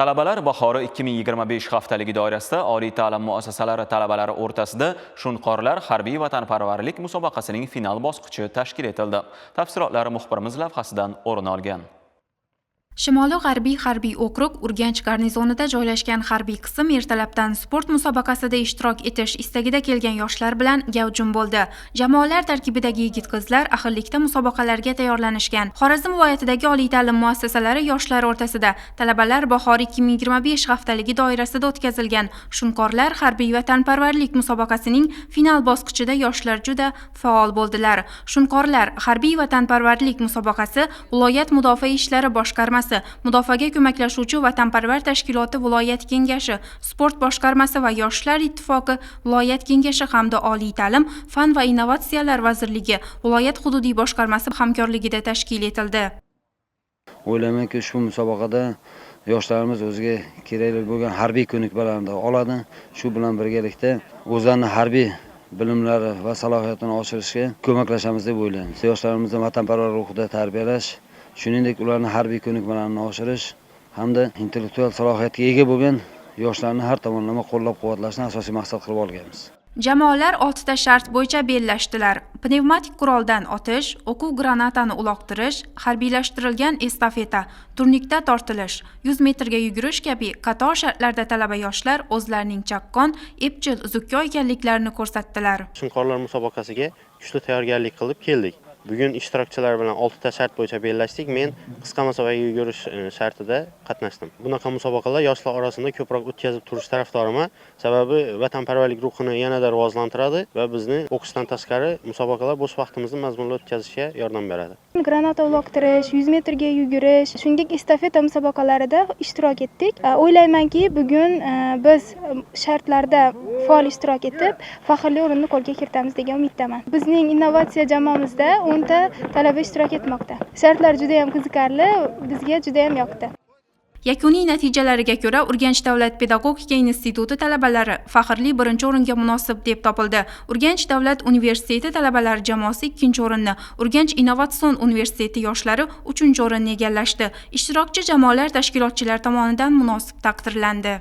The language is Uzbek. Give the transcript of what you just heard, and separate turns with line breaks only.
Talabalar bahori 2025 haftaligi doirasida oliy ta'lim muassasalari talabalari o'rtasida Shunqorlar harbiy vatanparvarlik musobaqasining final bosqichi tashkil etildi. Tafsilotlar muxbirimiz lavhasidan o'rin olgan.
Shimoli-g'arbiy harbiy okrug Urganch garnizonida joylashgan harbiy qism ertalabdan sport musobaqasida ishtirok etish istagida kelgan yoshlar bilan gavjum bo'ldi. Jamoalar tarkibidagi yigit-qizlar ahillikda musobaqalarga tayyorlanishgan. Xorazm viloyatidagi oliy ta'lim muassasalari yoshlar o'rtasida talabalar bahori 2025 haftaligi doirasida o'tkazilgan Shunqorlar harbiy vatanparvarlik musobaqasining final bosqichida yoshlar juda faol bo'ldilar. Shunqorlar harbiy vatanparvarlik musobaqasi viloyat mudofaa ishlari boshqarmasi, Mudofaaga ko'maklashuvchi vatanparvar tashkiloti viloyat kengashi, sport boshqarmasi va yoshlar ittifoqi viloyat kengashi hamda oliy ta'lim, fan va innovatsiyalar vazirligi viloyat hududiy boshqarmasi hamkorligida tashkil etildi.
O'ylaymanki, ushbu musobaqada yoshlarimiz o'ziga kerakli bo'lgan harbiy ko'nikmalarni oladi. Shu bilan birgalikda o'zlarining harbiy bilimlari va salohiyatini oshirishga ko'maklashamiz deb o'ylaymiz. Yoshlarimizni vatanparvar ruhida tarbiyalash, shuningdek ularni harbiy ko'nikmalarini oshirish hamda intellektual salohiyatga ega bo'lgan yoshlarni har tomonlama qo'llab-quvvatlashni asosiy maqsad qilib olganmiz.
Jamoalar 6 ta shart bo'yicha bellashdilar. Pnevmatik quroldan otish, o'quv granatani uloqtirish, harbiylashtirilgan estafeta, turnikda tortilish, 100 metrga yugurish kabi qator shartlarda talaba yoshlar o'zlarining chaqqon, epchil, zukko ekanliklarini ko'rsatdilar.
Shunqorlar musobaqasiga kuchli tayyorgarlik qilib keldik. Bugun ishtirokchilar bilan 6 ta shart bo'yicha bellashdik. Men qisqa masofaga yugurish shartida qatnashdim. Bunaqa musobaqalar yoshlar orasida ko'proq o'tkazib turish tarafdoriman. Sababi vatanparvarlik ruhini yanada rivojlantiradi va bizni o'qishdan tashqari musobaqalar bo'sh vaqtimizni mazmunli o'tkazishga yordam beradi.
Granata uloqtirish, 100 metrga yugurish, shuningdek estafeta musobaqalarida ishtirok etdik. O'ylaymanki, bugun biz shartlarda faol ishtirok etib, faxrli o'rinni qo'lga kiritamiz degan umiddaman. Bizning innovatsiya jamoamizda 10 ta talaba ishtirok etmoqda. Shartlar juda ham qiziqarli, bizga juda ham yoqdi.
Yakuniy natijalariga ko'ra Urganch davlat pedagogika instituti talabalari faxrli 1-o'ringa munosib deb topildi. Urganch davlat universiteti talabalari jamoasi 2-o'rinni, Urganch innovatsion universiteti yoshlari 3-o'rinni egallashdi. Ishtirokchi jamoalar tashkilotchilar tomonidan munosib taqdirlandi.